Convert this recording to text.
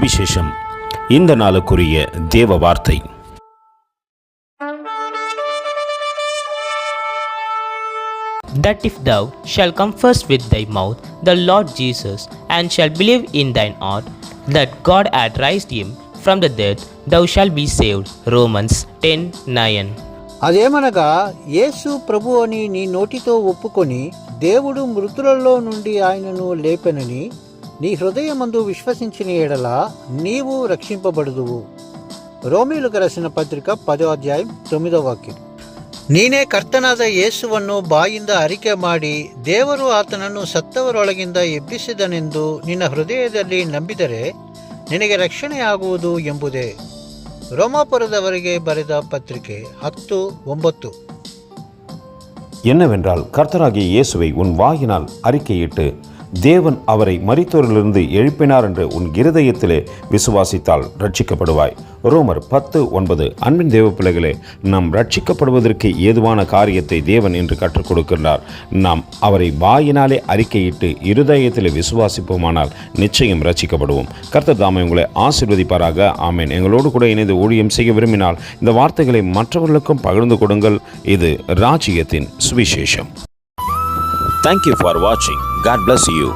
சுவிசேஷம். இந்த நாளுக்குரிய தேவ வார்த்தை. That if thou shalt confess with thy mouth the Lord Jesus, and shalt believe in thine heart that God hath raised him from the dead, thou shalt be saved. Romans 10:9. అదేమనగా, యేసు ప్రభు అని నీ నోటితో ఒప్పుకొని దేవుడు మృతులలో నుండి ఆయనను లేపెనని నీ హృదయమందు విశ్వసించిన ఎడల నీవు రక్షింపబడుదువు. ರೋಮಿలకు ರಾసిన ಪತ್ರಿಕ 10వ ಅಧ್ಯಾಯ 9వ ವಾಕ್ಯ. ನೀನೇ ಕರ್ತನಾದ ಯೇಸುವನ್ನು ಬಾಯಿಂದ ಅರಿಕೆ ಮಾಡಿ ದೇವರು ಆತನನ್ನು ಸತ್ತವರೊಳಗಿಂದ ಎಬ್ಬಿಸಿದನೆಂದು ನಿನ್ನ ಹೃದಯದಲ್ಲಿ ನಂಬಿದರೆ ನಿನಗೆ ರಕ್ಷಣೆಯಾಗುವುದು ಎಂಬುದೇ. ரோமாபுரದವರಿಗೆ ಬರೆದ ಪತ್ರಿಕೆ 10:9. என்னவென்றால், கர்த்தராகிய இயேசுவை உன் வாயினால் அறிக்கையிட்டு தேவன் அவரை மரித்தோரிலிருந்து எழுப்பினார் என்று உன் இருதயத்திலே விசுவாசித்தால் ரட்சிக்கப்படுவாய். ரோமர் 10:9. அன்பின் தேவ பிள்ளைகளே, நாம் ரட்சிக்கப்படுவதற்கு ஏதுவான காரியத்தை தேவன் என்று கற்றுக் கொடுக்கின்றார். நாம் அவரை வாயினாலே அறிக்கையிட்டு இருதயத்திலே விசுவாசிப்போமானால் நிச்சயம் ரட்சிக்கப்படுவோம். கர்த்தர் தாமே உங்களை ஆசீர்வதிப்பாராக. ஆமென். எங்களோடு கூட இணைந்து ஊழியம் செய்ய விரும்பினால் இந்த வார்த்தைகளை மற்றவர்களுக்கும் பகிர்ந்து கொடுங்கள். இது ராஜ்யத்தின் சுவிசேஷம். Thank you for watching. God bless you.